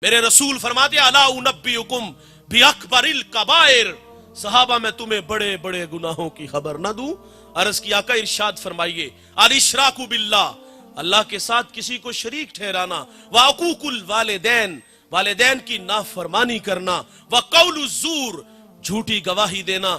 मेरे रसूल फरमाते अला उनब्बिउकुम बिअकबरिल कबाइर, सहाबा मैं तुम्हें बड़े बड़े गुनाहों की खबर ना दूं? अर्ज की आका इरशाद फरमाइए अल इशराकु बिल्लाह, अल्लाह के साथ किसी को शरीक ठहराना, व अकूकुल वालिदैन, वालिदैन की नाफरमानी करना, व कौलु ज़ूर, झूठी गवाही देना।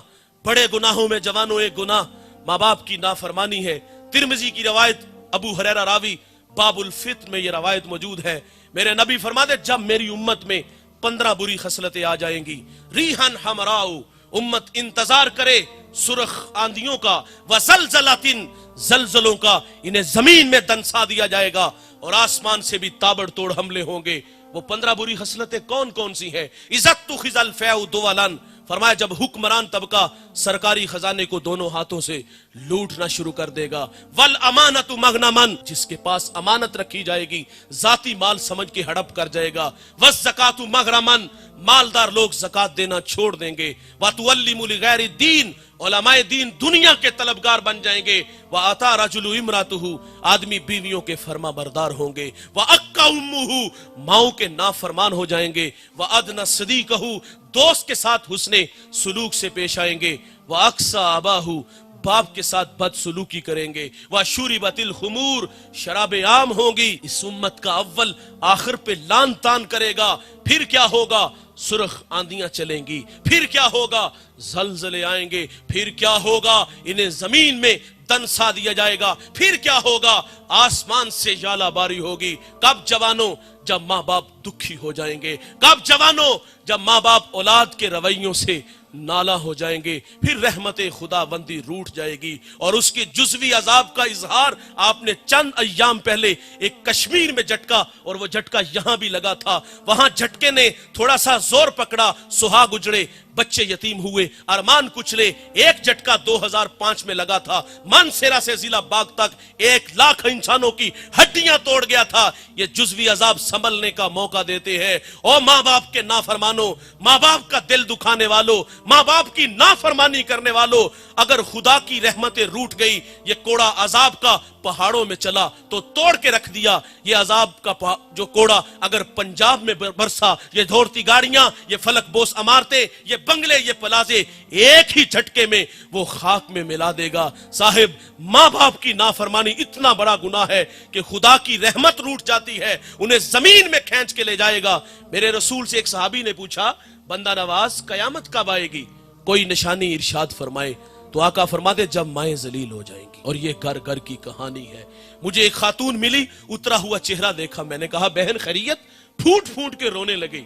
बड़े गुनाहों में जवानों एक गुनाह माँ बाप की नाफरमानी है। तिरमिजी की रवायत, अबू हुरैरा रावी, बाबुल फित्र में यह रवायत मौजूद है। मेरे नबी फरमाते जब मेरी उम्मत में 15 बुरी खसलतें आ जाएंगी, रीहन हमराउ, उम्मत इंतजार करे सुरख आंधियों का, व ज़लज़लातिन, जलजलों का, इन्हें जमीन में दंसा दिया जाएगा और आसमान से भी ताबड़तोड़ हमले होंगे। वो 15 बुरी खसलतें कौन कौन सी हैं? इज़्ज़तु खिज़ल फ़ैउ दुवलन, फरमाया जब हुक्मरान तबका सरकारी खजाने को दोनों हाथों से लूटना शुरू कर देगा। वल अमानतु मगनमन, जिसके पास अमानत रखी जाएगी जाती माल समझ के हड़प कर जाएगा। वस ज़कातु मगरमन, मालदार लोग ज़कात देना छोड़ देंगे। व तुअल्लिमु लिगैरि दीन, उलमाए दीन दुनिया के तलबगार बन जाएंगे। व अता रजुलु इमरातुहु, आदमी बीवियों के फर्मा बरदार होंगे। व अक्का उम्मुहु, माओ के नाफरमान हो जाएंगे। व अदना सदीकहु, दोस्त के साथ हुस्ने सुलूक से पेश आएंगे। व अक्सा अबाहु, बाप के साथ बदसलूकी करेंगे। व शुरिबतिल खुमूर, शराबे आम होंगी। इस उम्मत का अव्वल आखिर पे लान तान करेगा। फिर क्या होगा? सुरख आंधियां चलेंगी। फिर क्या होगा? जलजले आएंगे। फिर क्या होगा? इन्हें जमीन में दंसा दिया जाएगा। फिर क्या होगा? आसमान से जालाबारी होगी। कब जवानों? जब माँ बाप दुखी हो जाएंगे। कब जवानों? जब माँ बाप औलाद के रवैयों से नाला हो जाएंगे। फिर रहमत खुदाबंदी रूठ जाएगी और उसके जुज़वी अजाब का इजहार आपने चंद अय्याम पहले एक कश्मीर में झटका, और वो झटका यहां भी लगा था। वहां झटके ने थोड़ा सा जोर पकड़ा, सुहाग उजड़े, बच्चे यतीम हुए, अरमान कुचले। एक झटका 2005 में लगा था, मानसेरा से जिला बाग तक 1 लाख इंसानों की हड्डियां तोड़ गया था। ये जुज़वी अजाब संभलने का मौका देते हैं। ओ माँ बाप के नाफरमानो, माँ बाप का दिल दुखाने वालों, माँ बाप की नाफरमानी करने वालों, अगर खुदा की रहमतें रूठ गई, ये कोड़ा अजाब का पहाड़ों में चला तो तोड़ के रख दिया। ये अजाब का जो कोड़ा अगर पंजाब में बरसा, ये दौड़ती गाड़ियां, ये फलक बोस अमारतें, ये बंगले, ये प्लाजे, एक ही झटके में वो खाक में मिला देगा। साहिब, माँ बाप की नाफरमानी इतना बड़ा गुनाह है कि खुदा की रहमत रूठ जाती है, उन्हें जमीन में खींच के ले जाएगा। मेरे रसूल से एक सहाबी ने पूछा, बंदा नवाज कयामत कब आएगी? कोई निशानी इरशाद फरमाए। तो आका फरमाते जब माएं जलील हो जाएंगी। और ये घर घर की कहानी है। मुझे एक खातून मिली, उतरा हुआ चेहरा देखा, मैंने कहा बहन खैरियत? फूट फूट के रोने लगे।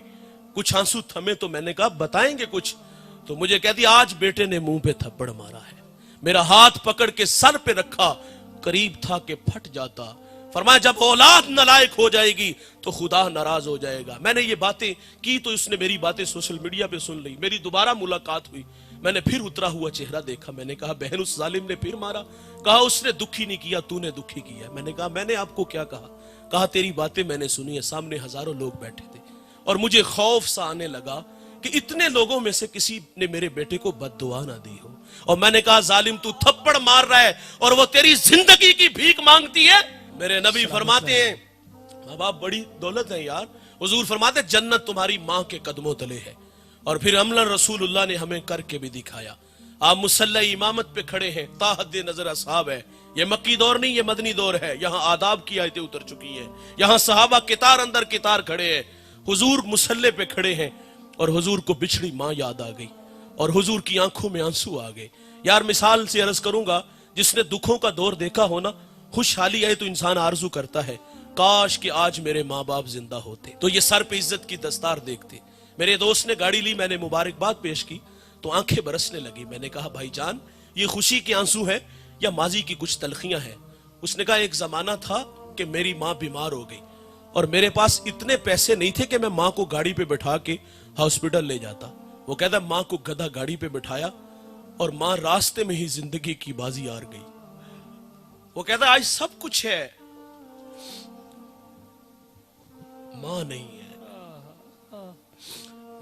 कुछ आंसू थमे तो मैंने कहा बताएंगे कुछ? तो मुझे कहती आज बेटे ने मुंह पे थप्पड़ मारा है। मेरा हाथ पकड़ के सर पे रखा, करीब था कि फट जाता। फरमाया जब औलाद नालायक हो जाएगी तो खुदा नाराज हो जाएगा। मैंने ये बातें की तो इसने मेरी बातें सोशल मीडिया पे सुन ली। मेरी दोबारा मुलाकात हुई, मैंने फिर उतरा हुआ चेहरा देखा। मैंने कहा बहन उस जालिम ने फिर मारा? कहा उसने दुखी नहीं किया, तूने दुखी किया। मैंने कहा मैंने आपको क्या कहा? कहा तेरी बातें मैंने सुनी है, सामने हजारों लोग बैठे थे और मुझे खौफ सा आने लगा कि इतने लोगों में से किसी ने मेरे बेटे को बद्दुआ ना दी हो। और मैंने कहा जालिम तू थप्पड़ मार रहा है और वो तेरी जिंदगी की भीख मांगती है। मेरे नबी फरमाते हैं, माँ बाप बड़ी दौलत है यार। हुजूर फरमाते जन्नत तुम्हारी माँ के कदमों तले है। और फिर अमलन रसूलुल्लाह ने हमें करके भी दिखाया। आप मुसल्ला इमामत पे खड़े हैं, ताहद नजर असहाब है। ये मक्की दौर नहीं, ये मदनी दौर है। यहाँ आदाब की आयतें उतर चुकी हैं। यहाँ सहाबा कितार अंदर कितार खड़े हैं। हुजूर मुसल्ले पे खड़े हैं और हुजूर को बिछड़ी माँ याद आ गई और हुजूर की आंखों में आंसू आ गए। यार मिसाल से अर्ज करूंगा, जिसने दुखों का दौर देखा हो ना, खुशहाली आए तो इंसान आरजू करता है काश कि आज मेरे माँ बाप जिंदा होते तो ये सर पे इज्जत की दस्तार देखते। मेरे दोस्त ने गाड़ी ली, मैंने मुबारकबाद पेश की तो आंखें बरसने लगी। मैंने कहा भाईजान ये खुशी के आंसू है या माजी की कुछ तलखियां हैं? उसने कहा एक जमाना था कि मेरी माँ बीमार हो गई और मेरे पास इतने पैसे नहीं थे कि मैं माँ को गाड़ी पे बैठा के हॉस्पिटल ले जाता। वो कहता माँ को गधा गाड़ी पे बैठाया और माँ रास्ते में ही जिंदगी की बाजी हार गई। वो कहता आज सब कुछ है, माँ नहीं है।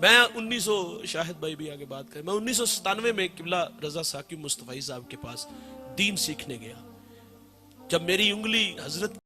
मैं 1900 शाहिद भाई भी आगे बात करें, मैं 1997 में किबला रजा साकिब मुस्तफाई साहब के पास दीन सीखने गया। जब मेरी उंगली हजरत